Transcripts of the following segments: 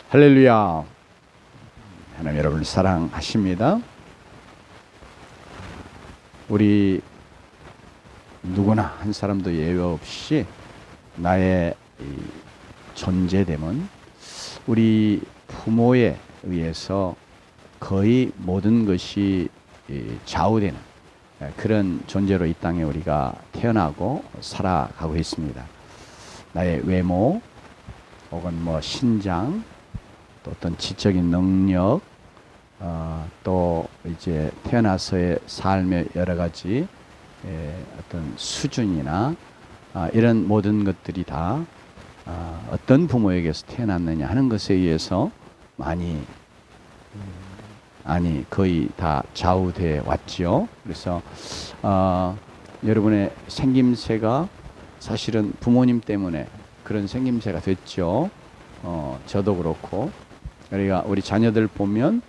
할렐루야. 하나님 여러분을 사랑하십니다. 우리 누구나 한 사람도 예외 없이 나의 존재됨은 우리 부모에 의해서 거의 모든 것이 좌우되는 그런 존재로 이 땅에 우리가 태어나고 살아가고 있습니다. 나의 외모 혹은 신장, 또 어떤 지적인 능력, 또 이제 태어나서의 삶의 여러 가지 어떤 수준이나 이런 모든 것들이 다 어떤 부모에게서 태어났느냐 하는 것에 의해서 거의 다 좌우돼 왔지요. 그래서 여러분의 생김새가 사실은 부모님 때문에 그런 생김새가 됐죠. 저도 그렇고. 그러니까 우리 자녀들 보면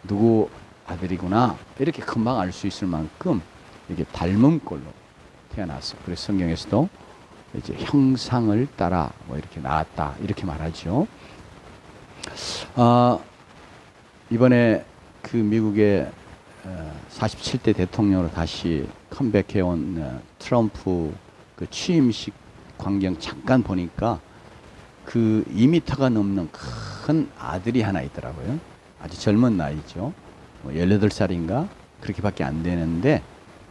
누구 아들이구나 이렇게 금방 알 수 있을 만큼 이게 닮은 꼴로 태어났어. 그래서 성경에서도 이제 형상을 따라 이렇게 나왔다 이렇게 말하죠. 이번에 그 미국의 47대 대통령으로 다시 컴백해온 트럼프 그 취임식 광경 잠깐 보니까 그 2m가 넘는 큰 아들이 하나 있더라고요. 아주 젊은 나이죠. 18살인가? 그렇게밖에 안 되는데,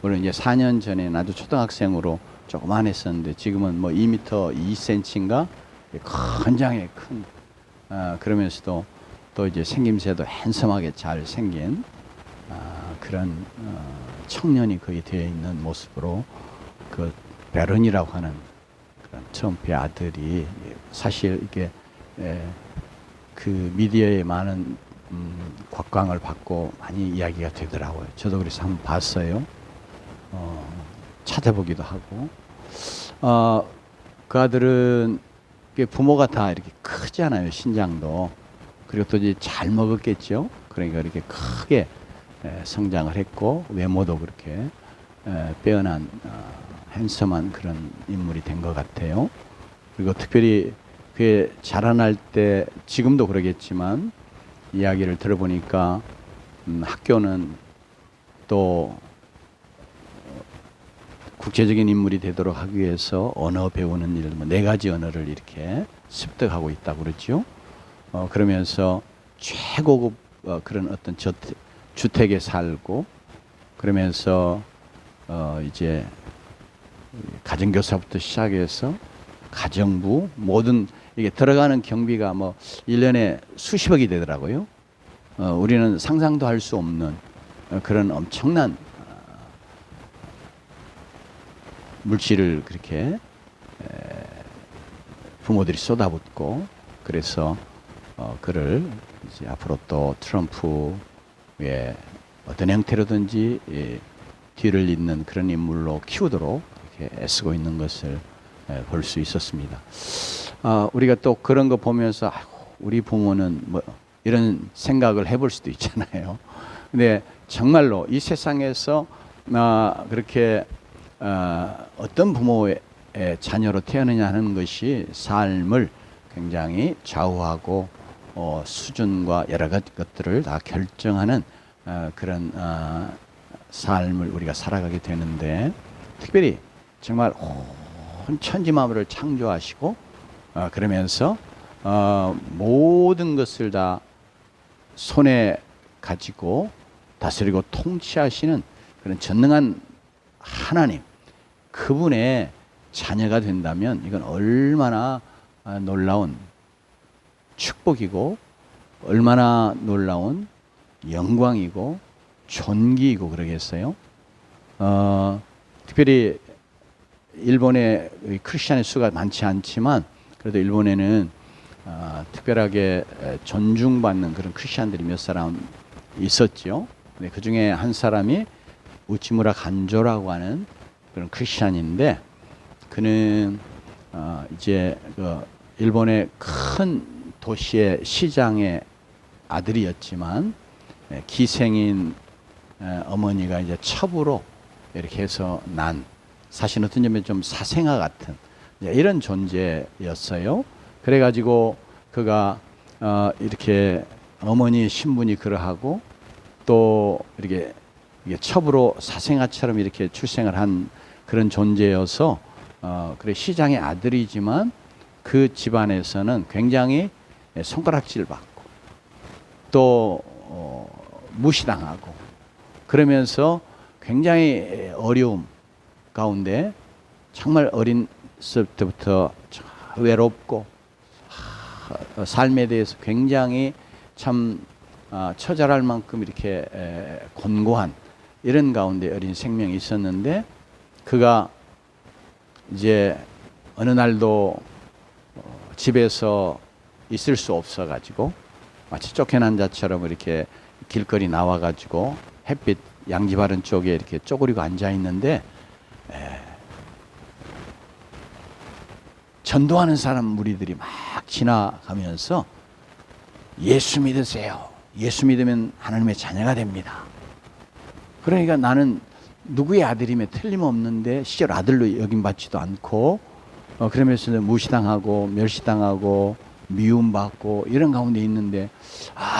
물론 이제 4년 전에 나도 초등학생으로 조그만 했었는데, 지금은 2m 2cm인가? 건장하게 큰, 그러면서도 또 이제 생김새도 핸섬하게 잘 생긴, 그런, 청년이 거의 되어 있는 모습으로 그 베런이라고 하는 트럼프의 아들이 사실 이게 그 미디어에 많은 곽광을 받고 많이 이야기가 되더라고요. 저도 그래서 한번 봤어요. 찾아보기도 하고. 그 아들은 부모가 다 이렇게 크잖아요. 신장도. 그리고 또 이제 잘 먹었겠죠. 그러니까 이렇게 크게 성장을 했고 외모도 그렇게 빼어난 핸섬한 그런 인물이 된 것 같아요. 그리고 특별히 그게 자라날 때 지금도 그러겠지만 이야기를 들어보니까 학교는 또 국제적인 인물이 되도록 하기 위해서 언어 배우는 일, 4가지 언어를 이렇게 습득하고 있다고 그러죠. 그러면서 최고급 그런 어떤 주택에 살고 그러면서 이제 가정교사부터 시작해서 가정부 모든 이게 들어가는 경비가 1년에 수십억이 되더라고요. 우리는 상상도 할 수 없는 그런 엄청난 물질을 그렇게 부모들이 쏟아붓고 그래서 그를 이제 앞으로 또 트럼프의 어떤 형태로든지 뒤를 잇는 그런 인물로 키우도록 이렇게 애쓰고 있는 것을 볼 수 있었습니다. 우리가 또 그런 거 보면서 우리 부모는 이런 생각을 해볼 수도 있잖아요. 근데 정말로 이 세상에서 그렇게 어떤 부모의 자녀로 태어나냐 하는 것이 삶을 굉장히 좌우하고 수준과 여러 가지 것들을 다 결정하는 그런 삶을 우리가 살아가게 되는데 특별히 정말 온 천지 만물을 창조하시고 그러면서 모든 것을 다 손에 가지고 다스리고 통치하시는 그런 전능한 하나님 그분의 자녀가 된다면 이건 얼마나 놀라운 축복이고 얼마나 놀라운 영광이고 존귀이고 그러겠어요. 특별히 일본의 크리스찬의 수가 많지 않지만 그래도 일본에는 특별하게 존중받는 그런 크리스찬들이 몇 사람 있었죠. 근데 그 중에 한 사람이 우치무라 간조라고 하는 그런 크리스찬인데 그는 이제 그 일본의 큰 도시의 시장의 아들이었지만 기생인 어머니가 이제 첩으로 이렇게 해서 난 사실 어떤 점에 좀 사생아 같은 이런 존재였어요. 그래가지고 그가 이렇게 어머니의 신분이 그러하고 또 이렇게 첩으로 사생아처럼 이렇게 출생을 한 그런 존재여서 그래 시장의 아들이지만 그 집안에서는 굉장히 손가락질 받고 또 무시당하고 그러면서 굉장히 어려움 가운데 정말 어린 때부터 외롭고 삶에 대해서 굉장히 참 처절할 만큼 이렇게 곤고한 이런 가운데 어린 생명이 있었는데 그가 이제 어느 날도 집에서 있을 수 없어 가지고 마치 쫓겨난 자처럼 이렇게 길거리 나와 가지고 햇빛 양지 바른 쪽에 이렇게 쪼그리고 앉아 있는데 전도하는 사람 무리들이 막 지나가면서 예수 믿으세요. 예수 믿으면 하나님의 자녀가 됩니다. 그러니까 나는 누구의 아들임에 틀림없는데 실제로 아들로 여김받지도 않고 그러면서 무시당하고 멸시당하고 미움받고 이런 가운데 있는데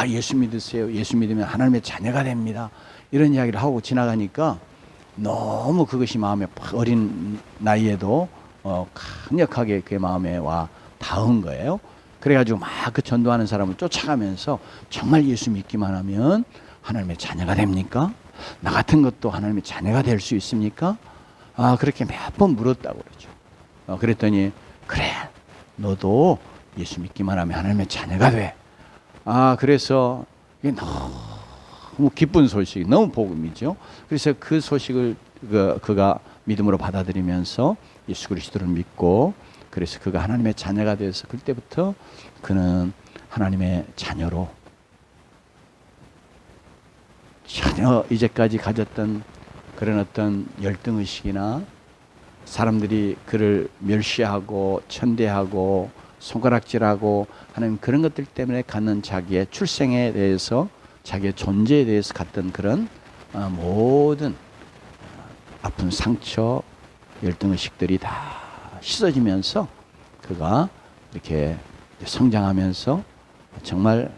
예수 믿으세요. 예수 믿으면 하나님의 자녀가 됩니다. 이런 이야기를 하고 지나가니까 너무 그것이 마음에 어린 나이에도 강력하게 그의 마음에 와 닿은 거예요. 그래가지고 막 그 전도하는 사람을 쫓아가면서 정말 예수 믿기만 하면 하나님의 자녀가 됩니까? 나 같은 것도 하나님의 자녀가 될 수 있습니까? 그렇게 몇 번 물었다고 그러죠. 그랬더니 그래 너도 예수 믿기만 하면 하나님의 자녀가 돼. 그래서 이게 너무 기쁜 소식, 너무 복음이죠. 그래서 그 소식을 그가 믿음으로 받아들이면서 예수 그리스도를 믿고 그래서 그가 하나님의 자녀가 돼서 그때부터 그는 하나님의 자녀로 전혀 이제까지 가졌던 그런 어떤 열등의식이나 사람들이 그를 멸시하고 천대하고 손가락질하고 하는 그런 것들 때문에 갖는 자기의 출생에 대해서 자기의 존재에 대해서 갖던 그런 모든 아픈 상처 열등의식들이 다 씻어지면서 그가 이렇게 성장하면서 정말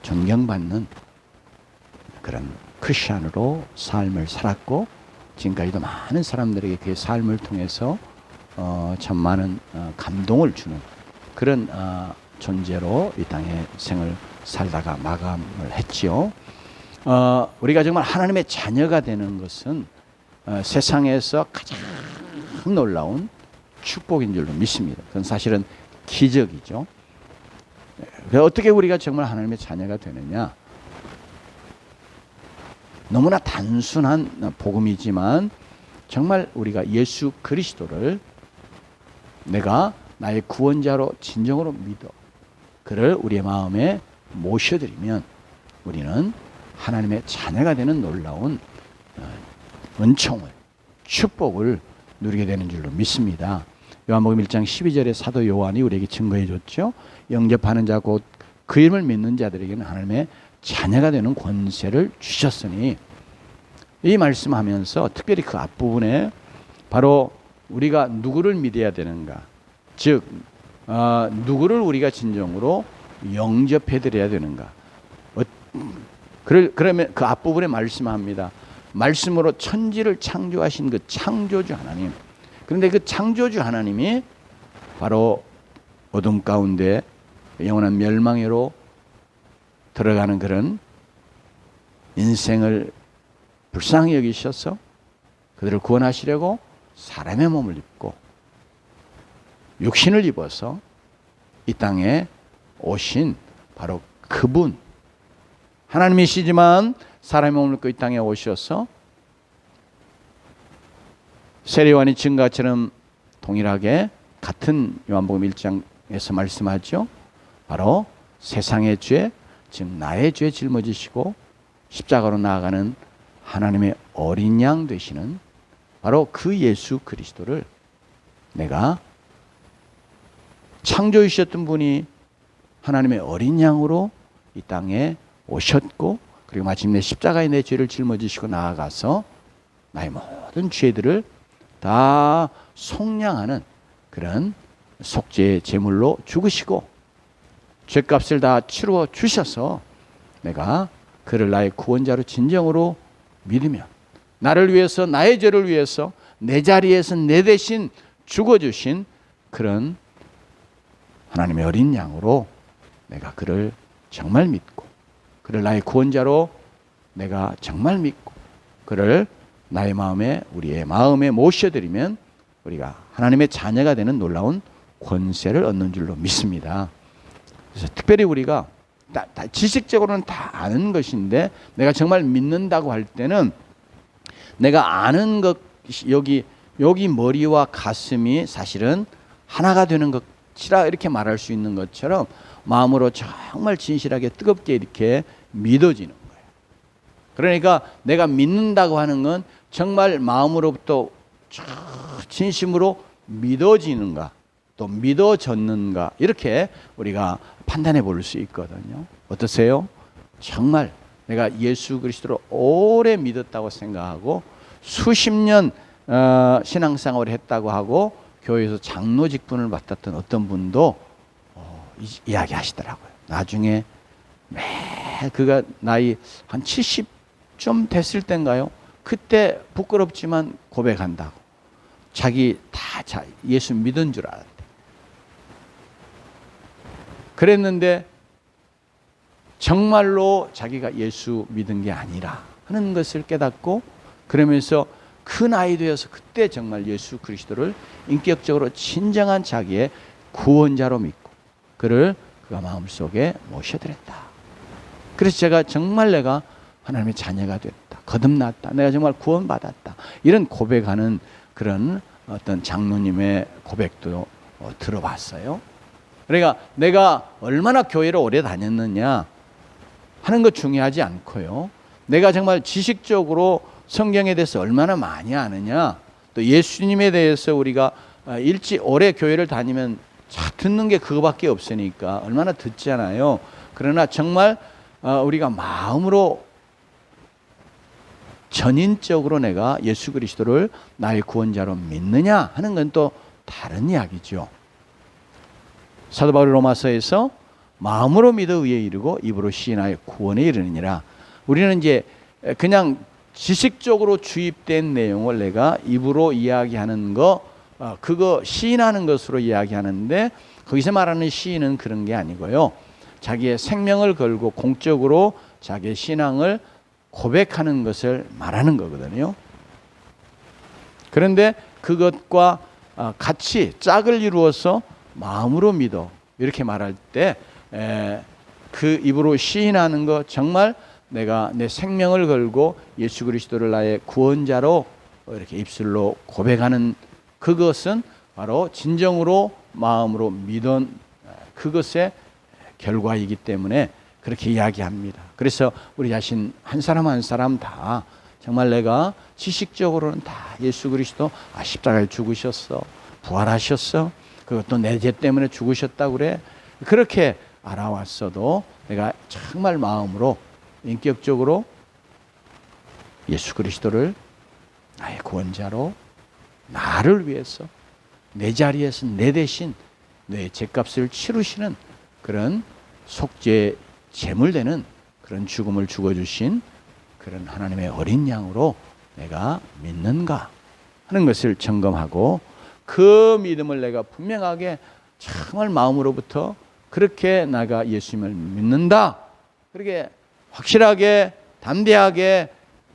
존경받는 그런 크리스찬으로 삶을 살았고 지금까지도 많은 사람들에게 그의 삶을 통해서 참 많은 감동을 주는 그런 존재로 이 땅의 생을 살다가 마감을 했지요. 우리가 정말 하나님의 자녀가 되는 것은 세상에서 가장 놀라운 축복인 줄로 믿습니다. 그건 사실은 기적이죠. 어떻게 우리가 정말 하나님의 자녀가 되느냐? 너무나 단순한 복음이지만 정말 우리가 예수 그리스도를 내가 나의 구원자로 진정으로 믿어 그를 우리의 마음에 모셔드리면 우리는 하나님의 자녀가 되는 놀라운 은총을 축복을 누리게 되는 줄로 믿습니다. 요한복음 1장 12절에 사도 요한이 우리에게 증거해 줬죠. 영접하는 자 곧 그 이름을 믿는 자들에게는 하나님의 자녀가 되는 권세를 주셨으니 이 말씀하면서 특별히 그 앞부분에 바로 우리가 누구를 믿어야 되는가 즉 누구를 우리가 진정으로 영접해 드려야 되는가 그러면 그 앞부분에 말씀합니다. 말씀으로 천지를 창조하신 그 창조주 하나님 그런데 그 창조주 하나님이 바로 어둠 가운데 영원한 멸망으로 들어가는 그런 인생을 불쌍히 여기셔서 그들을 구원하시려고 사람의 몸을 입고 육신을 입어서 이 땅에 오신 바로 그분 하나님이시지만 사람의 몸을 입고 이 땅에 오셔서 세례요한이 증거처럼 동일하게 같은 요한복음 1장에서 말씀하죠. 바로 세상의 죄, 즉 나의 죄 짊어지시고 십자가로 나아가는 하나님의 어린 양 되시는 바로 그 예수 그리스도를 내가 창조주셨던 분이 하나님의 어린 양으로 이 땅에 오셨고 그리고 마침내 십자가에 내 죄를 짊어지시고 나아가서 나의 모든 죄들을 다 속량하는 그런 속죄의 제물로 죽으시고 죄값을 다 치루어 주셔서 내가 그를 나의 구원자로 진정으로 믿으면 나를 위해서, 나의 죄를 위해서 내 자리에서 내 대신 죽어주신 그런 하나님의 어린 양으로 내가 그를 정말 믿고, 그를 나의 구원자로 내가 정말 믿고 그를 나의 마음에, 우리의 마음에 모셔드리면 우리가 하나님의 자녀가 되는 놀라운 권세를 얻는 줄로 믿습니다. 그래서 특별히 우리가 다 지식적으로는 다 아는 것인데 내가 정말 믿는다고 할 때는 내가 아는 것, 여기 머리와 가슴이 사실은 하나가 되는 것이라 이렇게 말할 수 있는 것처럼 마음으로 정말 진실하게 뜨겁게 이렇게 믿어지는 거예요. 그러니까 내가 믿는다고 하는 건 정말 마음으로부터 진심으로 믿어지는가 또 믿어졌는가 이렇게 우리가 판단해 볼 수 있거든요. 어떠세요? 정말 내가 예수 그리스도를 오래 믿었다고 생각하고 수십 년 신앙생활을 했다고 하고 교회에서 장로 직분을 맡았던 어떤 분도 이야기하시더라고요. 나중에 그가 나이 한 70좀 됐을 때인가요? 그때 부끄럽지만 고백한다고. 자기 다 예수 믿은 줄 알았대. 그랬는데 정말로 자기가 예수 믿은 게 아니라 하는 것을 깨닫고 그러면서 그 나이 되어서 그때 정말 예수 그리스도를 인격적으로 진정한 자기의 구원자로 믿고 그를 그가 마음속에 모셔드렸다. 그래서 제가 정말 내가 하나님의 자녀가 됐다. 거듭났다. 내가 정말 구원받았다. 이런 고백하는 그런 어떤 장로님의 고백도 들어봤어요. 그러니까 내가 얼마나 교회를 오래 다녔느냐 하는 것 중요하지 않고요. 내가 정말 지식적으로 성경에 대해서 얼마나 많이 아느냐, 또 예수님에 대해서 우리가 오래 교회를 다니면 듣는 게 그거밖에 없으니까 얼마나 듣잖아요. 그러나 정말 우리가 마음으로 전인적으로 내가 예수 그리스도를 나의 구원자로 믿느냐 하는 건 또 다른 이야기죠. 사도 바울이 로마서에서 마음으로 믿어 의에 이르고 입으로 시인하여 구원에 이르느니라. 우리는 이제 그냥 지식적으로 주입된 내용을 내가 입으로 이야기하는 거, 그거 시인하는 것으로 이야기하는데 거기서 말하는 시인은 그런 게 아니고요. 자기의 생명을 걸고 공적으로 자기의 신앙을 고백하는 것을 말하는 거거든요. 그런데 그것과 같이 짝을 이루어서 마음으로 믿어 이렇게 말할 때 그 입으로 시인하는 거 정말 내가 내 생명을 걸고 예수 그리스도를 나의 구원자로 이렇게 입술로 고백하는 그것은 바로 진정으로 마음으로 믿은 그것의 결과이기 때문에 그렇게 이야기합니다. 그래서 우리 자신 한 사람 한 사람 다 정말 내가 지식적으로는 다 예수 그리스도 십자가에 죽으셨어, 부활하셨어, 그것도 내 죄 때문에 죽으셨다고 그래, 그렇게 알아왔어도 내가 정말 마음으로 인격적으로 예수 그리스도를 나의 구원자로 나를 위해서 내 자리에서 내 대신 내 죄값을 치르시는 그런 속죄 제물되는 그런 죽음을 죽어주신 그런 하나님의 어린 양으로 내가 믿는가 하는 것을 점검하고 그 믿음을 내가 분명하게 정말 마음으로부터 그렇게 나가 예수님을 믿는다, 그렇게 확실하게 담대하게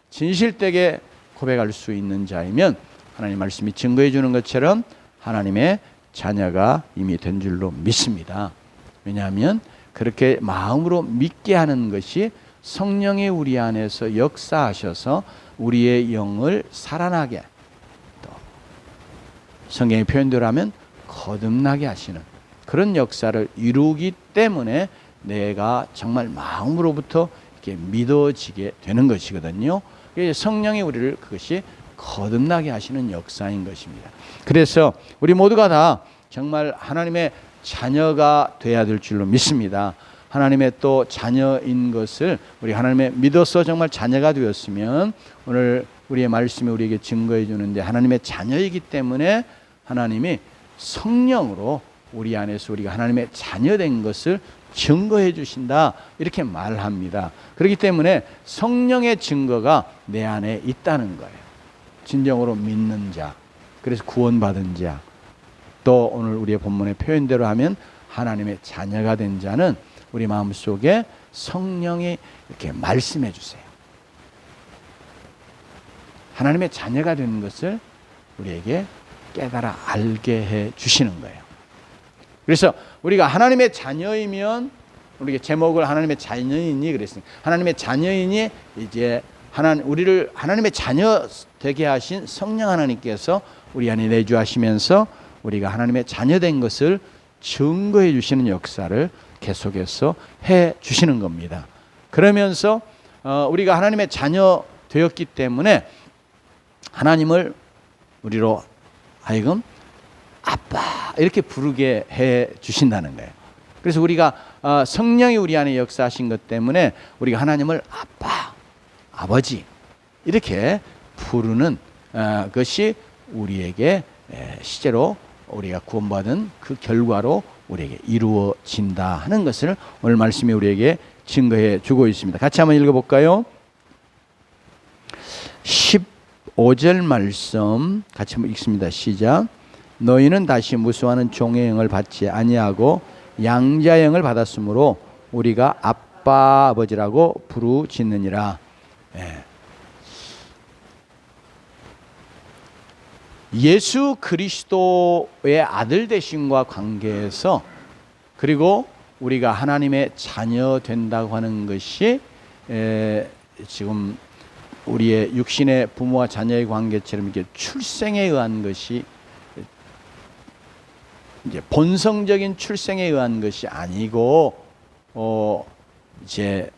진실되게 고백할 수 있는 자이면 하나님 말씀이 증거해 주는 것처럼 하나님의 자녀가 이미 된 줄로 믿습니다. 왜냐하면 그렇게 마음으로 믿게 하는 것이 성령이 우리 안에서 역사하셔서 우리의 영을 살아나게, 또 성경의 표현대로 하면 거듭나게 하시는 그런 역사를 이루기 때문에 내가 정말 마음으로부터 이렇게 믿어지게 되는 것이거든요. 성령이 우리를 그것이 거듭나게 하시는 역사인 것입니다. 그래서 우리 모두가 다 정말 하나님의 자녀가 돼야 될 줄로 믿습니다. 하나님의 또 자녀인 것을 우리 하나님의 믿어서 정말 자녀가 되었으면 오늘 우리의 말씀이 우리에게 증거해 주는데 하나님의 자녀이기 때문에 하나님이 성령으로 우리 안에서 우리가 하나님의 자녀된 것을 증거해 주신다 이렇게 말합니다. 그렇기 때문에 성령의 증거가 내 안에 있다는 거예요. 진정으로 믿는 자, 그래서 구원받은 자, 또 오늘 우리의 본문의 표현대로 하면 하나님의 자녀가 된 자는 우리 마음속에 성령이 이렇게 말씀해 주세요. 하나님의 자녀가 되는 것을 우리에게 깨달아 알게 해 주시는 거예요. 그래서 우리가 하나님의 자녀이면, 우리가 제목을 하나님의 자녀이니 그랬습니다. 하나님의 자녀이니 이제 우리를 하나님의 자녀 되게 하신 성령 하나님께서 우리 안에 내주하시면서 우리가 하나님의 자녀 된 것을 증거해 주시는 역사를 계속해서 해 주시는 겁니다. 그러면서 우리가 하나님의 자녀 되었기 때문에 하나님을 우리로 하여금 아빠 이렇게 부르게 해 주신다는 거예요. 그래서 우리가 성령이 우리 안에 역사하신 것 때문에 우리가 하나님을 아빠, 아버지 이렇게 부르는 것이 우리에게 실제로 우리가 구원받은 그 결과로 우리에게 이루어진다 하는 것을 오늘 말씀이 우리에게 증거해 주고 있습니다. 같이 한번 읽어볼까요? 15절 말씀 같이 한번 읽습니다. 시작. 너희는 다시 무수하는 종의 영을 받지 아니하고 양자의 영을 받았으므로 우리가 아빠 아버지라고 부르짖느니라. 예수 그리스도의 아들 되심과 관계에서, 그리고 우리가 하나님의 자녀 된다고 하는 것이 지금 우리의 육신의 부모와 자녀의 관계처럼 이렇게 출생에 의한 것이, 이제 본성적인 출생에 의한 것이 아니고 이제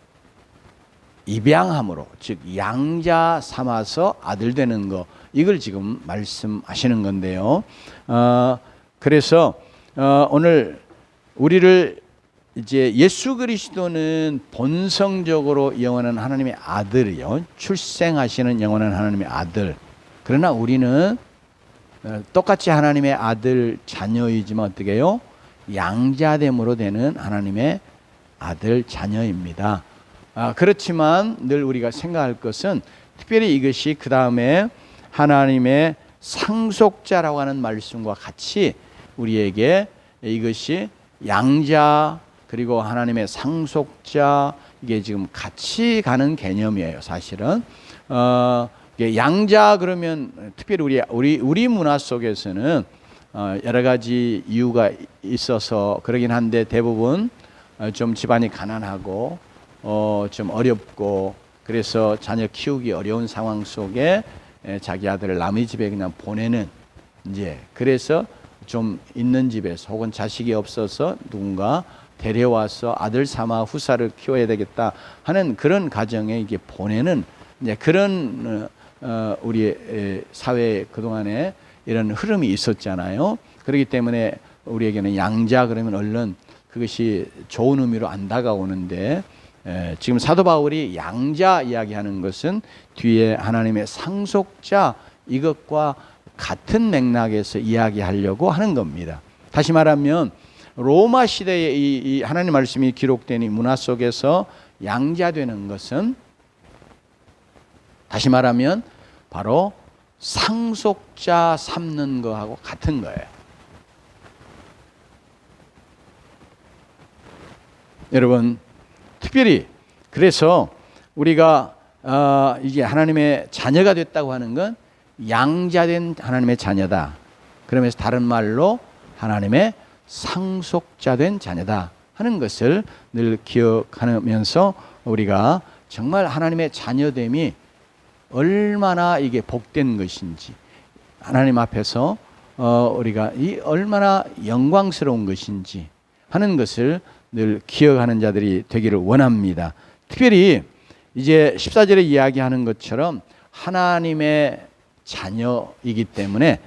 입양함으로, 즉 양자 삼아서 아들 되는 거, 이걸 지금 말씀하시는 건데요. 그래서 오늘 우리를 이제 예수 그리스도는 본성적으로 영원한 하나님의 아들이요, 출생하시는 영원한 하나님의 아들. 그러나 우리는 똑같이 하나님의 아들 자녀이지만 어떻게 해요? 양자됨으로 되는 하나님의 아들 자녀입니다. 그렇지만 늘 우리가 생각할 것은, 특별히 이것이 그 다음에 하나님의 상속자라고 하는 말씀과 같이 우리에게 이것이 양자 그리고 하나님의 상속자, 이게 지금 같이 가는 개념이에요. 사실은 양자 그러면 특별히 우리 문화 속에서는 여러 가지 이유가 있어서 그러긴 한데, 대부분 좀 집안이 가난하고 좀 어렵고, 그래서 자녀 키우기 어려운 상황 속에 자기 아들을 남의 집에 그냥 보내는, 이제 그래서 좀 있는 집에서 혹은 자식이 없어서 누군가 데려와서 아들 삼아 후사를 키워야 되겠다 하는 그런 가정에 이게 보내는, 이제 그런 우리 사회에 그동안에 이런 흐름이 있었잖아요. 그렇기 때문에 우리에게는 양자 그러면 얼른 그것이 좋은 의미로 안 다가오는데, 지금 사도 바울이 양자 이야기하는 것은 뒤에 하나님의 상속자, 이것과 같은 맥락에서 이야기하려고 하는 겁니다. 다시 말하면 로마 시대에 이 하나님 말씀이 기록된 이 문화 속에서 양자되는 것은, 다시 말하면 바로 상속자 삼는 거하고 같은 거예요. 여러분, 특별히 그래서 우리가 이게 하나님의 자녀가 됐다고 하는 건 양자된 하나님의 자녀다. 그러면서 다른 말로 하나님의 상속자된 자녀다 하는 것을 늘 기억하면서 우리가 정말 하나님의 자녀됨이 얼마나 이게 복된 것인지, 하나님 앞에서 우리가 이 얼마나 영광스러운 것인지 하는 것을 늘 기억하는 자들이 되기를 원합니다. 특별히 이제 14절에 이야기하는 것처럼 하나님의 자녀이기 때문에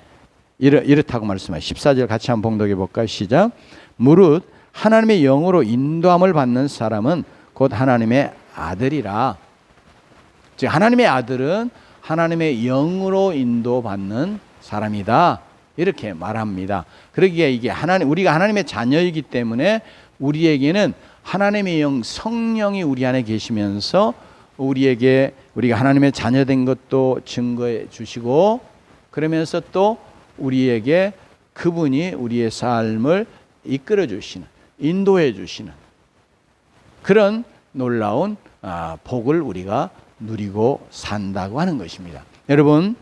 이렇다고 말씀하시죠. 14절 같이 한번 봉독해 볼까요? 시작. 무릇 하나님의 영으로 인도함을 받는 사람은 곧 하나님의 아들이라. 즉 하나님의 아들은 하나님의 영으로 인도받는 사람이다, 이렇게 말합니다. 그러기에 이게 우리가 하나님의 자녀이기 때문에 우리에게는 하나님의 영 성령이 우리 안에 계시면서 우리가 하나님의 자녀된 것도 증거해 주시고, 그러면서 또 우리에게 그분이 우리의 삶을 이끌어 주시는, 인도해 주시는 그런 놀라운 복을 우리가 누리고 산다고 하는 것입니다. 여러분,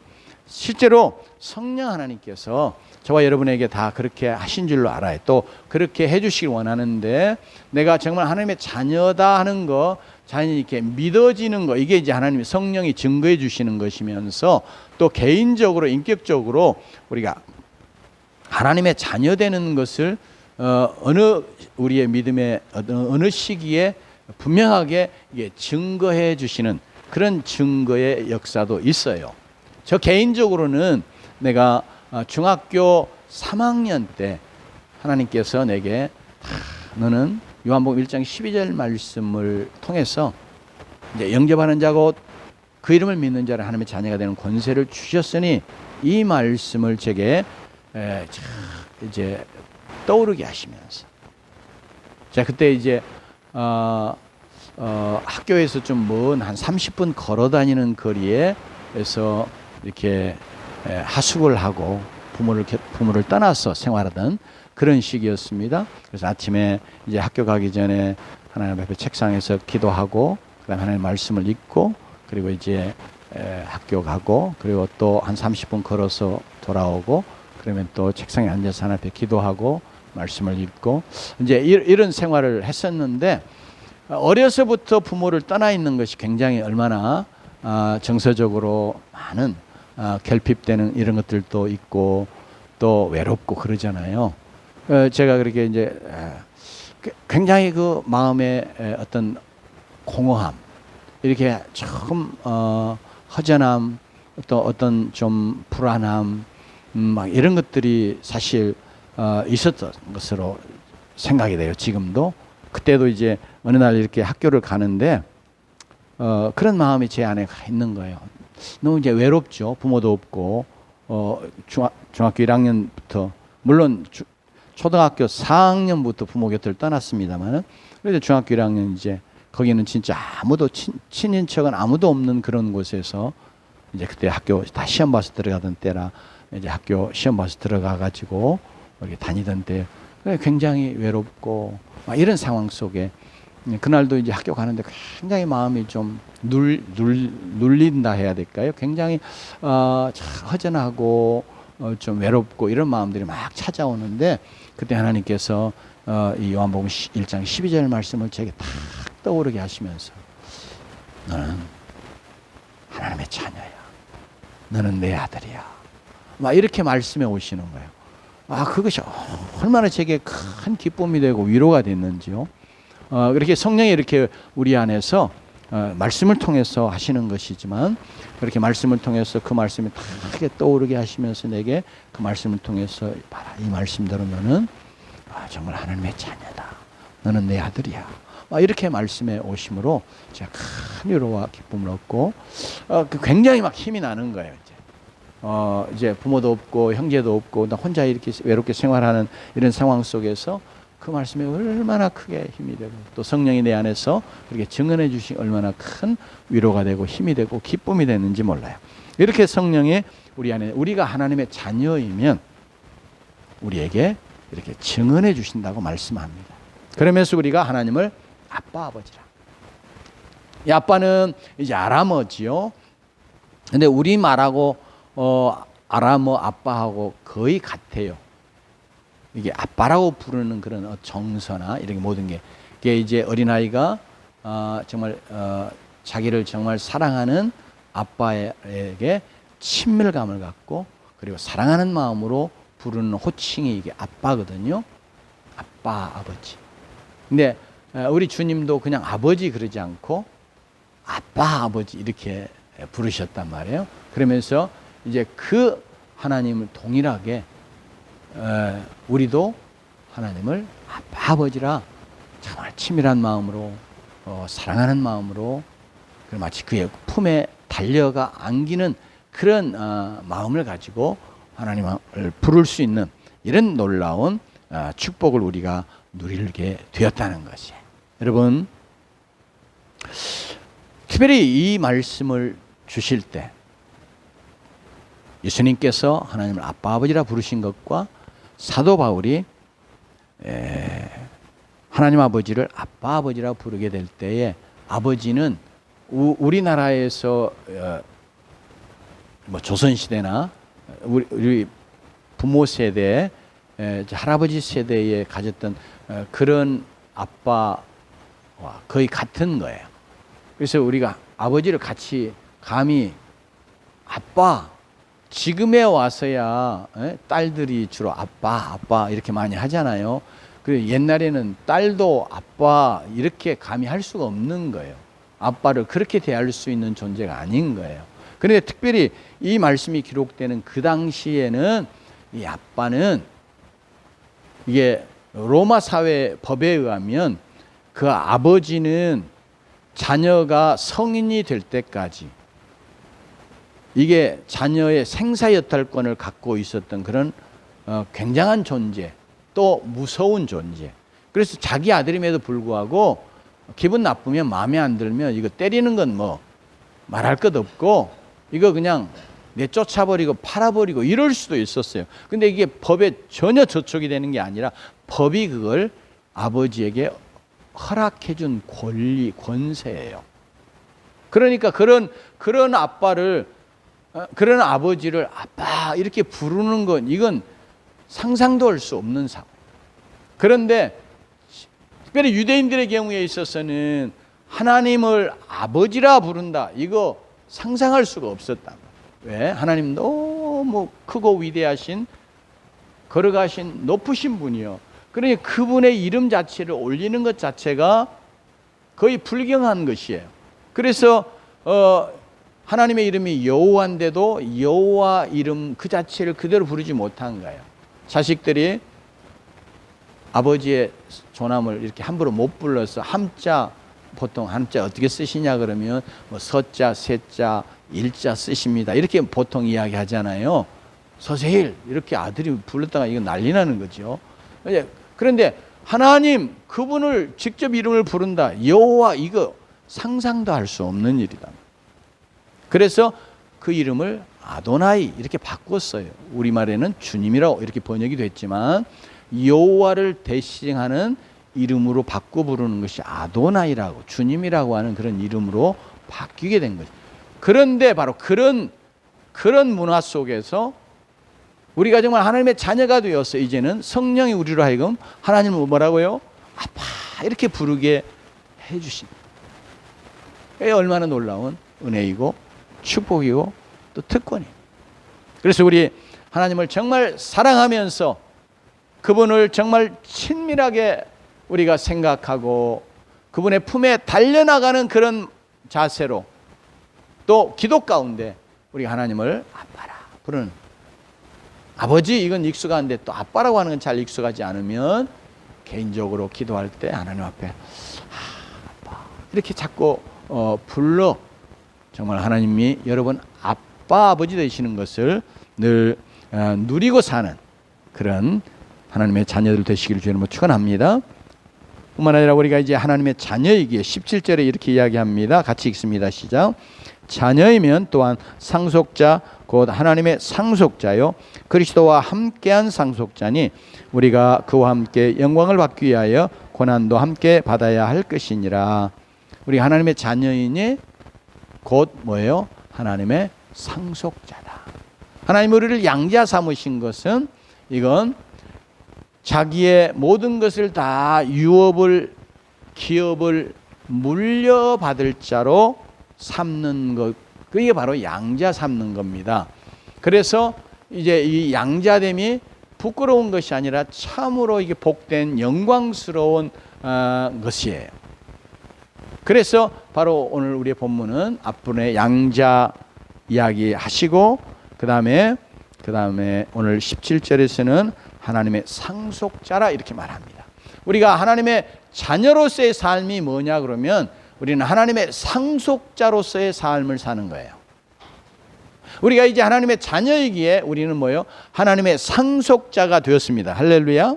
실제로 성령 하나님께서 저와 여러분에게 다 그렇게 하신 줄로 알아요. 또 그렇게 해주시길 원하는데, 내가 정말 하나님의 자녀다 하는 거, 자연히 이렇게 믿어지는 거, 이게 이제 하나님의 성령이 증거해 주시는 것이면서, 또 개인적으로 인격적으로 우리가 하나님의 자녀 되는 것을 우리의 믿음의 어느 시기에 분명하게 이게 증거해 주시는 그런 증거의 역사도 있어요. 저 개인적으로는 내가 중학교 3학년 때 하나님께서 내게 너는 요한복음 1장 12절 말씀을 통해서 이제 영접하는 자고 그 이름을 믿는 자를 하나님의 자녀가 되는 권세를 주셨으니, 이 말씀을 제게 이제 떠오르게 하시면서, 제가 그때 이제 학교에서 좀 먼 한 30분 걸어 다니는 거리에서 이렇게 하숙을 하고 부모를 떠나서 생활하던 그런 시기였습니다. 그래서 아침에 이제 학교 가기 전에 하나님 앞에 책상에서 기도하고, 그다음에 하나님 말씀을 읽고, 그리고 이제 학교 가고, 그리고 또 한 30분 걸어서 돌아오고, 그러면 또 책상에 앉아서 하나님 앞에 기도하고 말씀을 읽고, 이제 이런 생활을 했었는데, 어려서부터 부모를 떠나 있는 것이 굉장히 얼마나 정서적으로 많은 결핍되는 이런 것들도 있고 또 외롭고 그러잖아요. 제가 그렇게 이제 굉장히 그 마음의 어떤 공허함, 이렇게 조금 허전함, 또 어떤 좀 불안함, 막 이런 것들이 사실 있었던 것으로 생각이 돼요. 지금도. 그때도 이제 어느 날 이렇게 학교를 가는데 그런 마음이 제 안에 있는 거예요. 너무 이제 외롭죠. 부모도 없고, 중학교 1학년부터, 물론 초등학교 4학년부터 부모 곁을 떠났습니다만은, 그래도 중학교 1학년 이제 거기는 진짜 아무도 친인척은 아무도 없는 그런 곳에서, 이제 그때 학교 다 시험 봐서 들어가던 때라, 이제 학교 시험 봐서 들어가 가지고 이렇게 다니던 때 굉장히 외롭고 막 이런 상황 속에, 그날도 이제 학교 가는데 굉장히 마음이 좀 눌린다 해야 될까요? 굉장히 허전하고 좀 외롭고 이런 마음들이 막 찾아오는데, 그때 하나님께서 이 요한복음 1장 12절 말씀을 제게 딱 떠오르게 하시면서, 너는 하나님의 자녀야, 너는 내 아들이야, 막 이렇게 말씀해 오시는 거예요. 그것이 얼마나 제게 큰 기쁨이 되고 위로가 됐는지요. 그렇게 성령이 이렇게 우리 안에서 말씀을 통해서 하시는 것이지만, 그렇게 말씀을 통해서 그 말씀이 다 떠오르게 하시면서 내게 그 말씀을 통해서 봐라, 이 말씀대로 너는 정말 하나님의 자녀다, 너는 내 아들이야, 이렇게 말씀해 오심으로 제가 큰 위로와 기쁨을 얻고, 굉장히 막 힘이 나는 거예요. 이제 부모도 없고 형제도 없고 나 혼자 이렇게 외롭게 생활하는 이런 상황 속에서 그 말씀이 얼마나 크게 힘이 되고, 또 성령이 내 안에서 그렇게 증언해 주신 얼마나 큰 위로가 되고 힘이 되고 기쁨이 되는지 몰라요. 이렇게 성령이 우리 안에, 우리가 하나님의 자녀이면 우리에게 이렇게 증언해 주신다고 말씀합니다. 그러면서 우리가 하나님을 아빠, 아버지라. 이 아빠는 이제 아람어지요. 근데 우리 말하고 아람어 아빠하고 거의 같아요. 이게 아빠라고 부르는 그런 정서나 이런 모든 게, 이게 이제 어린아이가 정말 자기를 정말 사랑하는 아빠에게 친밀감을 갖고, 그리고 사랑하는 마음으로 부르는 호칭이 이게 아빠거든요. 아빠, 아버지. 근데 우리 주님도 그냥 아버지 그러지 않고 아빠, 아버지 이렇게 부르셨단 말이에요. 그러면서 이제 그 하나님을 동일하게 우리도 하나님을 아빠, 아버지라 정말 치밀한 마음으로 사랑하는 마음으로, 마치 그의 품에 달려가 안기는 그런 마음을 가지고 하나님을 부를 수 있는 이런 놀라운 축복을 우리가 누리게 되었다는 것이에요. 여러분, 특별히 이 말씀을 주실 때 예수님께서 하나님을 아빠 아버지라 부르신 것과 사도 바울이 하나님 아버지를 아빠 아버지라 부르게 될 때에 아버지는 우리나라에서 뭐 조선시대나 우리 부모 세대, 할아버지 세대에 가졌던 그런 아빠와 거의 같은 거예요. 그래서 우리가 아버지를 같이 감히 아빠, 지금에 와서야 딸들이 주로 아빠 이렇게 많이 하잖아요. 그리고 옛날에는 딸도 아빠 이렇게 감히 할 수가 없는 거예요. 아빠를 그렇게 대할 수 있는 존재가 아닌 거예요. 그런데 특별히 이 말씀이 기록되는 그 당시에는 이 아빠는 이게 로마 사회 법에 의하면 그 아버지는 자녀가 성인이 될 때까지 이게 자녀의 생사여탈권을 갖고 있었던 그런 굉장한 존재, 또 무서운 존재. 그래서 자기 아들임에도 불구하고 기분 나쁘면, 마음에 안 들면 이거 때리는 건 뭐 말할 것 없고 이거 그냥 내쫓아버리고 팔아버리고 이럴 수도 있었어요. 근데 이게 법에 전혀 저촉이 되는 게 아니라 법이 그걸 아버지에게 허락해준 권리, 권세예요. 그러니까 그런 아빠를, 그런 아버지를 아빠 이렇게 부르는 건 이건 상상도 할 수 없는 상황. 그런데 특별히 유대인들의 경우에 있어서는 하나님을 아버지라 부른다, 이거 상상할 수가 없었다. 왜? 하나님 너무 크고 위대하신, 걸어가신 높으신 분이요. 그러니 그분의 이름 자체를 올리는 것 자체가 거의 불경한 것이에요. 그래서 하나님의 이름이 여호와인데도 여호와 이름 그 자체를 그대로 부르지 못한 거예요. 자식들이 아버지의 조남을 이렇게 함부로 못 불러서 함자, 보통 함자 어떻게 쓰시냐 그러면 뭐 서자, 세자, 일자 쓰십니다. 이렇게 보통 이야기하잖아요. 서세일 이렇게 아들이 불렀다가 이거 난리 나는 거죠. 그런데 하나님 그분을 직접 이름을 부른다, 여호와, 이거 상상도 할 수 없는 일이다. 그래서 그 이름을 아도나이 이렇게 바꿨어요. 우리말에는 주님이라고 이렇게 번역이 됐지만 여호와를 대신하는 이름으로 바꿔 부르는 것이 아도나이라고, 주님이라고 하는 그런 이름으로 바뀌게 된 거죠. 그런데 바로 그런 문화 속에서 우리가 정말 하나님의 자녀가 되어서 이제는 성령이 우리로 하여금 하나님을 뭐라고요? 아빠 이렇게 부르게 해주신, 얼마나 놀라운 은혜이고 축복이고 또 특권이에요. 그래서 우리 하나님을 정말 사랑하면서 그분을 정말 친밀하게 우리가 생각하고 그분의 품에 달려나가는 그런 자세로, 또 기도 가운데 우리 하나님을 아빠라 부르는, 아버지 이건 익숙한데 또 아빠라고 하는 건 잘 익숙하지 않으면 개인적으로 기도할 때 하나님 앞에 아빠 이렇게 자꾸 불러, 정말 하나님이 여러분 아빠 아버지 되시는 것을 늘 누리고 사는 그런 하나님의 자녀들 되시기를 주님으로 축원합니다. 뿐만 아니라 우리가 이제 하나님의 자녀이기에 17절에 이렇게 이야기합니다. 같이 읽습니다. 시작. 자녀이면 또한 상속자 곧 하나님의 상속자요 그리스도와 함께한 상속자니 우리가 그와 함께 영광을 받기 위하여 고난도 함께 받아야 할 것이니라. 우리 하나님의 자녀이니 곧 뭐예요? 하나님의 상속자다. 하나님 우리를 양자 삼으신 것은 이건 자기의 모든 것을 다 유업을, 기업을 물려받을 자로 삼는 것, 그게 바로 양자 삼는 겁니다. 그래서 이제 이 양자됨이 부끄러운 것이 아니라 참으로 이게 복된 영광스러운 것이에요. 그래서 바로 오늘 우리의 본문은 앞부분에 양자 이야기 하시고 그 다음에 오늘 17절에서는 하나님의 상속자라 이렇게 말합니다. 우리가 하나님의 자녀로서의 삶이 뭐냐 그러면 우리는 하나님의 상속자로서의 삶을 사는 거예요. 우리가 이제 하나님의 자녀이기에 우리는 뭐예요? 하나님의 상속자가 되었습니다. 할렐루야.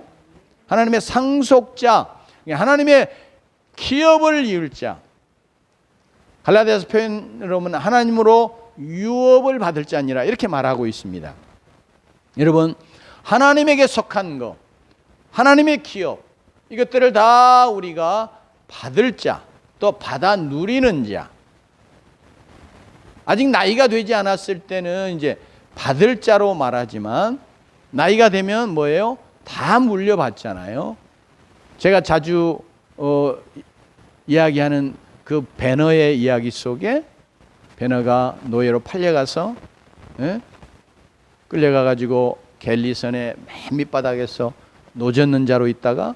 하나님의 상속자, 하나님의 기업을 이을 자. 갈라디아서 표현으로 보면 하나님으로 유업을 받을 자니라 이렇게 말하고 있습니다. 여러분, 하나님에게 속한 것, 하나님의 기업, 이것들을 다 우리가 받을 자, 또 받아 누리는 자. 아직 나이가 되지 않았을 때는 이제 받을 자로 말하지만 나이가 되면 뭐예요? 다 물려받잖아요. 제가 자주 이야기하는 그 배너의 이야기 속에 배너가 노예로 팔려가서 끌려가가지고 갤리선의 맨 밑바닥에서 노젓는 자로 있다가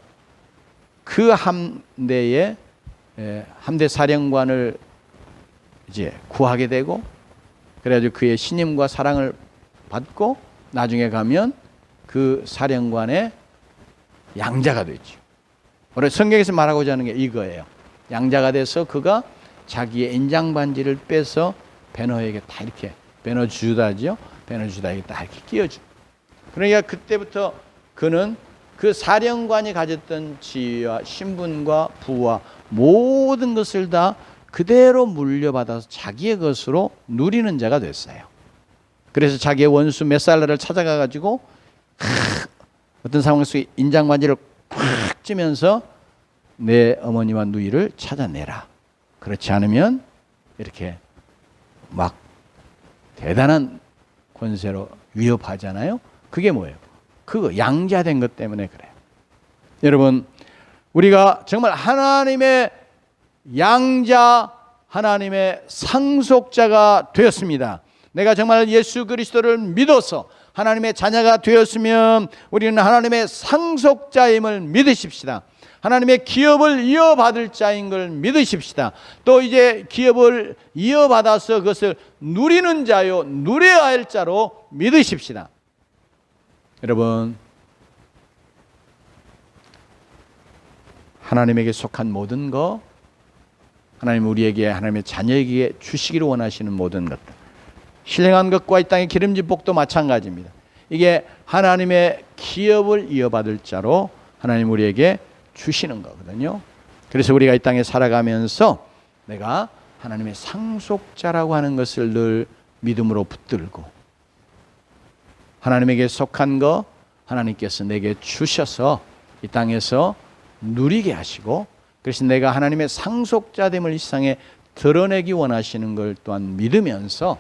그 함대의 함대 사령관을 이제 구하게 되고 그래가지고 그의 신임과 사랑을 받고 나중에 가면 그 사령관의 양자가 됐죠. 오늘 성경에서 말하고자 하는 게 이거예요. 양자가 돼서 그가 자기의 인장 반지를 빼서 배너에게 다 이렇게 배너 주다죠. 배너 주다에게 다 이렇게 끼워줘. 그러니까 그때부터 그는 그 사령관이 가졌던 지위와 신분과 부와 모든 것을 다 그대로 물려받아서 자기의 것으로 누리는 자가 됐어요. 그래서 자기의 원수 메살라를 찾아가 가지고 어떤 상황 속에 인장 반지를 팍 찌면서 내 어머니와 누이를 찾아내라. 그렇지 않으면 이렇게 막 대단한 권세로 위협하잖아요. 그게 뭐예요? 그거 양자된 것 때문에 그래요. 여러분, 우리가 정말 하나님의 양자, 하나님의 상속자가 되었습니다. 내가 정말 예수 그리스도를 믿어서 하나님의 자녀가 되었으면 우리는 하나님의 상속자임을 믿으십시다. 하나님의 기업을 이어받을 자인 걸 믿으십시다. 또 이제 기업을 이어받아서 그것을 누리는 자요, 누려야 할 자로 믿으십시다. 여러분, 하나님에게 속한 모든 것, 하나님 우리에게, 하나님의 자녀에게 주시기를 원하시는 모든 것들, 신령한 것과 이 땅의 기름진 복도 마찬가지입니다. 이게 하나님의 기업을 이어받을 자로 하나님 우리에게 주시는 거거든요. 그래서 우리가 이 땅에 살아가면서 내가 하나님의 상속자라고 하는 것을 늘 믿음으로 붙들고 하나님에게 속한 거 하나님께서 내게 주셔서 이 땅에서 누리게 하시고, 그래서 내가 하나님의 상속자됨을 이 세상에 드러내기 원하시는 걸 또한 믿으면서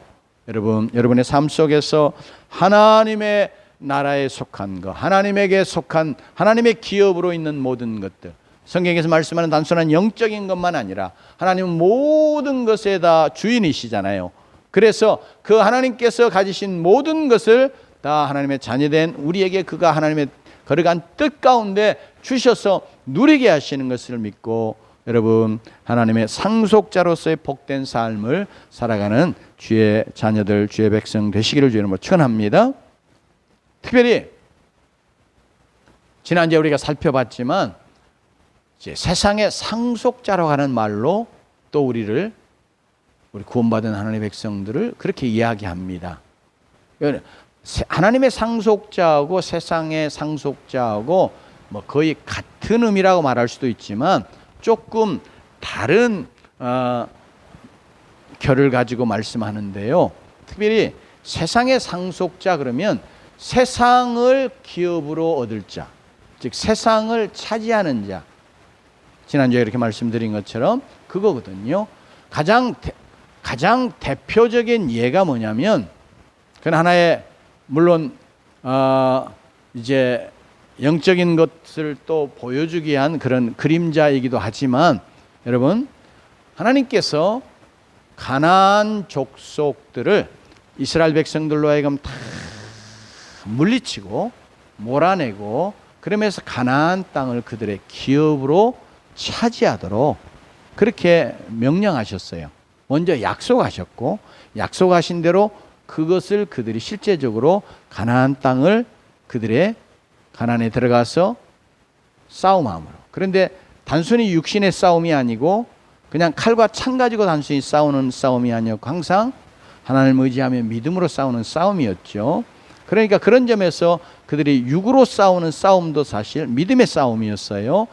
여러분의 삶 속에서 하나님의 나라에 속한 것, 하나님에게 속한 하나님의 기업으로 있는 모든 것들, 성경에서 말씀하는 단순한 영적인 것만 아니라 하나님은 모든 것에 다 주인이시잖아요. 그래서 그 하나님께서 가지신 모든 것을 다 하나님의 자녀된 우리에게 그가 하나님의 거룩한 뜻 가운데 주셔서 누리게 하시는 것을 믿고 여러분, 하나님의 상속자로서의 복된 삶을 살아가는 주의 자녀들, 주의 백성 되시기를 주의 이름으로 축원합니다. 특별히 지난주에 우리가 살펴봤지만 이제 세상의 상속자라고 하는 말로 또 우리 구원받은 하나님의 백성들을 그렇게 이야기합니다. 하나님의 상속자하고 세상의 상속자하고 뭐 거의 같은 의미라고 말할 수도 있지만 조금 다른 결을 가지고 말씀하는데요. 특별히 세상의 상속자 그러면 세상을 기업으로 얻을 자, 즉 세상을 차지하는 자. 지난주에 이렇게 말씀드린 것처럼 그거거든요. 가장 대표적인 예가 뭐냐면 그건 하나의 물론 이제 영적인 것을 또 보여주기 위한 그런 그림자이기도 하지만 여러분, 하나님께서 가나안 족속들을 이스라엘 백성들로 하여금 다 물리치고 몰아내고 그러면서 가나안 땅을 그들의 기업으로 차지하도록 그렇게 명령하셨어요. 먼저 약속하셨고 약속하신 대로 그것을 그들이 실제적으로 가나안 땅을 그들의 가나안에 들어가서 싸움함으로. 그런데 단순히 육신의 싸움이 아니고 그냥 칼과 창 가지고 단순히 싸우는 싸움이 아니었고 항상 하나님을 의지하며 믿음으로 싸우는 싸움이었죠. 그러니까 그런 점에서 그들이 육으로 싸우는 싸움도 사실 믿음의 싸움이었어요.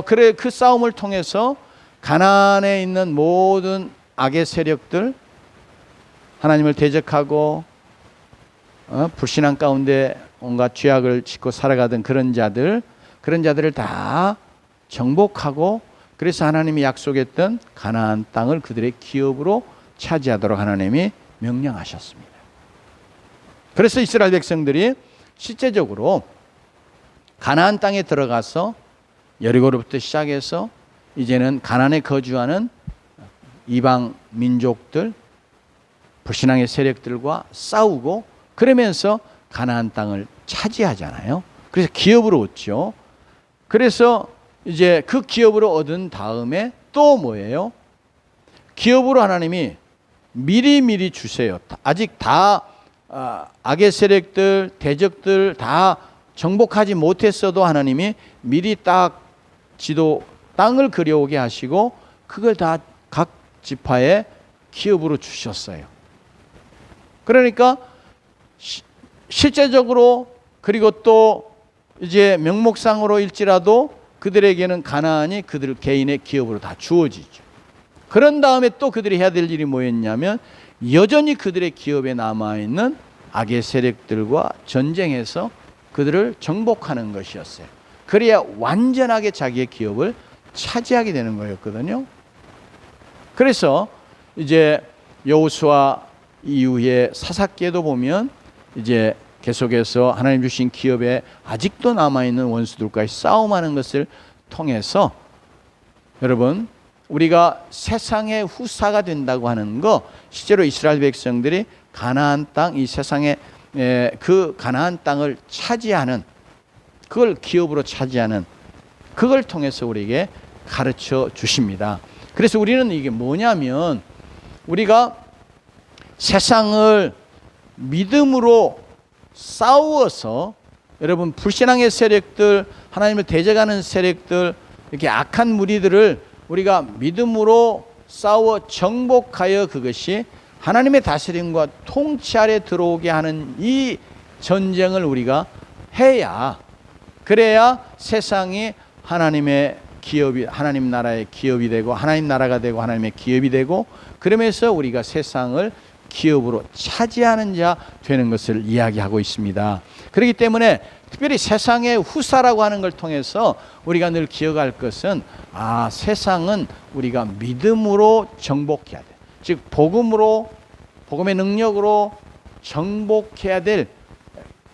그래 그 싸움을 통해서 가나안에 있는 모든 악의 세력들, 하나님을 대적하고 불신앙 가운데 온갖 죄악을 짓고 살아가던 그런 자들을 다 정복하고, 그래서 하나님이 약속했던 가나안 땅을 그들의 기업으로 차지하도록 하나님이 명령하셨습니다. 그래서 이스라엘 백성들이 실제적으로 가나안 땅에 들어가서 여리고로부터 시작해서 이제는 가나안에 거주하는 이방 민족들, 불신앙의 세력들과 싸우고, 그러면서 가나안 땅을 차지하잖아요. 그래서 기업으로 얻죠. 그래서 이제 그 기업으로 얻은 다음에 또 뭐예요? 기업으로 하나님이 미리 주세요. 아직 다 악의 세력들, 대적들 다 정복하지 못했어도 하나님이 미리 딱 지도 땅을 그려오게 하시고 그걸 다 각 지파에 기업으로 주셨어요. 그러니까 실제적으로, 그리고 또 이제 명목상으로 일지라도 그들에게는 가나안이 그들 개인의 기업으로 다 주어지죠. 그런 다음에 또 그들이 해야 될 일이 뭐였냐면 여전히 그들의 기업에 남아있는 악의 세력들과 전쟁해서 그들을 정복하는 것이었어요. 그래야 완전하게 자기의 기업을 차지하게 되는 거였거든요. 그래서 이제 여호수아 이후에 사사기에도 보면 이제 계속해서 하나님 주신 기업에 아직도 남아있는 원수들과의 싸움하는 것을 통해서, 여러분 우리가 세상의 후사가 된다고 하는 거, 실제로 이스라엘 백성들이 가나안 땅, 이 세상의 그 가나안 땅을 차지하는, 그걸 기업으로 차지하는, 그걸 통해서 우리에게 가르쳐 주십니다. 그래서 우리는 이게 뭐냐면, 우리가 세상을 믿음으로 싸워서, 여러분 불신앙의 세력들, 하나님을 대적하는 세력들, 이렇게 악한 무리들을 우리가 믿음으로 싸워 정복하여 그것이 하나님의 다스림과 통치 아래 들어오게 하는 이 전쟁을 우리가 해야, 그래야 세상이 하나님의 기업이, 하나님 나라의 기업이 되고, 하나님 나라가 되고, 하나님의 기업이 되고, 그러면서 우리가 세상을 기업으로 차지하는 자 되는 것을 이야기하고 있습니다. 그렇기 때문에 특별히 세상의 후사라고 하는 걸 통해서 우리가 늘 기억할 것은, 세상은 우리가 믿음으로 정복해야 돼. 즉 복음으로, 복음의 능력으로 정복해야 될,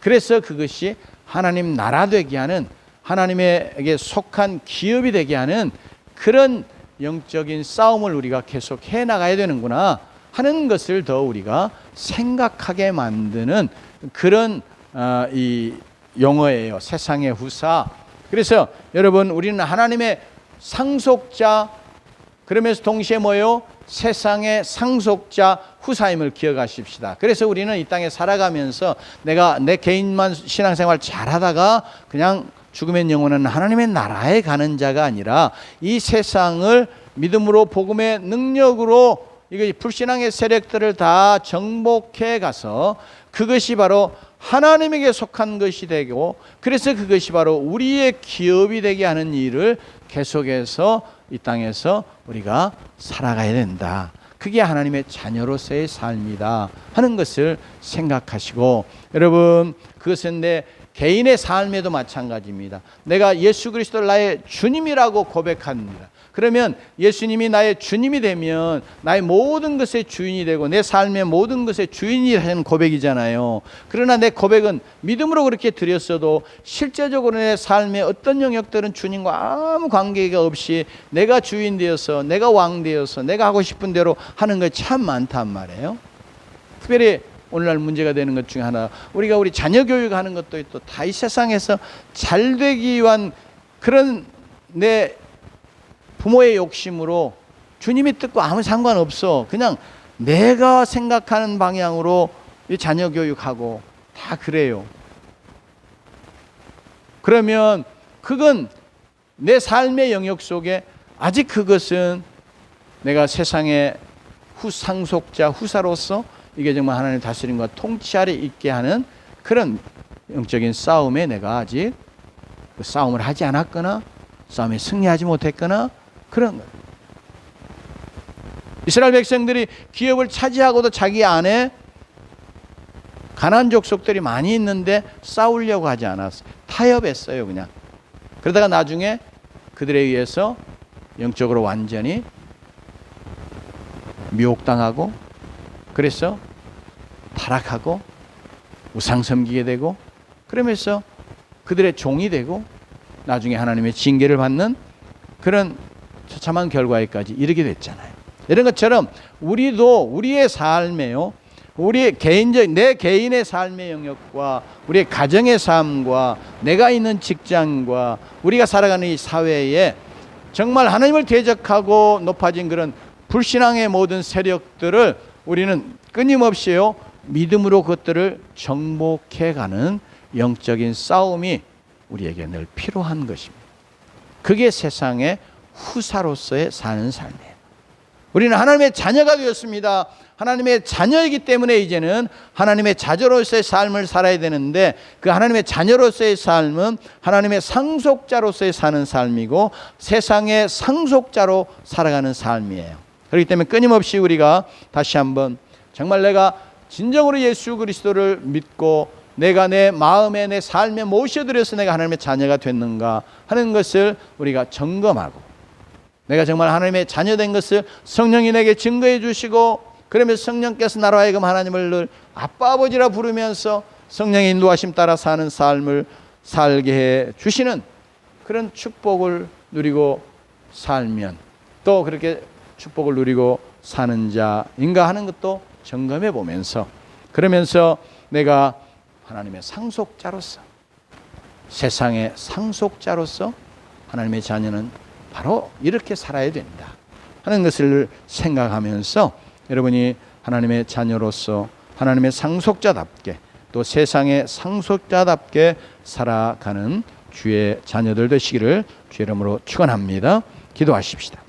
그래서 그것이 하나님 나라 되게 하는, 하나님에게 속한 기업이 되게 하는 그런 영적인 싸움을 우리가 계속 해나가야 되는구나 하는 것을 더 우리가 생각하게 만드는 그런 이 용어예요. 세상의 후사. 그래서 여러분 우리는 하나님의 상속자, 그러면서 동시에 뭐예요? 세상의 상속자 후사임을 기억하십시다. 그래서 우리는 이 땅에 살아가면서 내가 내 개인만 신앙생활 잘하다가 그냥 죽으면 영원한 하나님의 나라에 가는 자가 아니라, 이 세상을 믿음으로 복음의 능력으로 이거 불신앙의 세력들을 다 정복해 가서 그것이 바로 하나님에게 속한 것이 되고, 그래서 그것이 바로 우리의 기업이 되게 하는 일을 계속해서 이 땅에서 우리가 살아가야 된다. 그게 하나님의 자녀로서의 삶이다 하는 것을 생각하시고, 여러분 그것은 내 개인의 삶에도 마찬가지입니다. 내가 예수 그리스도를 나의 주님이라고 고백합니다. 그러면 예수님이 나의 주님이 되면 나의 모든 것의 주인이 되고 내 삶의 모든 것의 주인이 하는 고백이잖아요. 그러나 내 고백은 믿음으로 그렇게 드렸어도 실제적으로 내 삶의 어떤 영역들은 주님과 아무 관계가 없이 내가 주인 되어서, 내가 왕 되어서, 내가 하고 싶은 대로 하는 것 참 많단 말이에요. 특별히 오늘날 문제가 되는 것 중에 하나, 우리가 우리 자녀 교육하는 것도 또 다 이 세상에서 잘 되기 위한 그런 내 부모의 욕심으로 주님의 뜻과 아무 상관없어, 그냥 내가 생각하는 방향으로 이 자녀 교육하고 다 그래요. 그러면 그건 내 삶의 영역 속에 아직 그것은 내가 세상의 상속자, 후사로서 이게 정말 하나님의 다스림과 통치 아래 있게 하는 그런 영적인 싸움에 내가 아직 그 싸움을 하지 않았거나 싸움에 승리하지 못했거나 그런 것. 이스라엘 백성들이 기업을 차지하고도 자기 안에 가나안 족속들이 많이 있는데 싸우려고 하지 않았어요. 타협했어요, 그냥. 그러다가 나중에 그들에 의해서 영적으로 완전히 미혹당하고, 그래서 타락하고 우상 섬기게 되고, 그러면서 그들의 종이 되고 나중에 하나님의 징계를 받는 그런 처참한 결과에까지 이르게 됐잖아요. 이런 것처럼 우리도 우리의 삶에요, 우리의 내 개인의 삶의 영역과 우리의 가정의 삶과 내가 있는 직장과 우리가 살아가는 이 사회에 정말 하나님을 대적하고 높아진 그런 불신앙의 모든 세력들을 우리는 끊임없이요, 믿음으로 그것들을 정복해가는 영적인 싸움이 우리에게 늘 필요한 것입니다. 그게 세상의 후사로서의 사는 삶이에요. 우리는 하나님의 자녀가 되었습니다. 하나님의 자녀이기 때문에 이제는 하나님의 자녀로서의 삶을 살아야 되는데, 그 하나님의 자녀로서의 삶은 하나님의 상속자로서의 사는 삶이고 세상의 상속자로 살아가는 삶이에요. 그렇기 때문에 끊임없이 우리가 다시 한번 정말 내가 진정으로 예수 그리스도를 믿고 내가 내 마음에 내 삶에 모셔드려서 내가 하나님의 자녀가 됐는가 하는 것을 우리가 점검하고, 내가 정말 하나님의 자녀된 것을 성령이 내게 증거해 주시고, 그러면서 성령께서 나로 하여금 하나님을 늘 아빠 아버지라 부르면서 성령의 인도하심 따라 사는 삶을 살게 해 주시는 그런 축복을 누리고 살면, 또 그렇게 축복을 누리고 사는 자인가 하는 것도 점검해 보면서, 그러면서 내가 하나님의 상속자로서, 세상의 상속자로서 하나님의 자녀는 바로 이렇게 살아야 된다 하는 것을 생각하면서, 여러분이 하나님의 자녀로서 하나님의 상속자답게 또 세상의 상속자답게 살아가는 주의 자녀들 되시기를 주의 이름으로 축원합니다. 기도하십시다.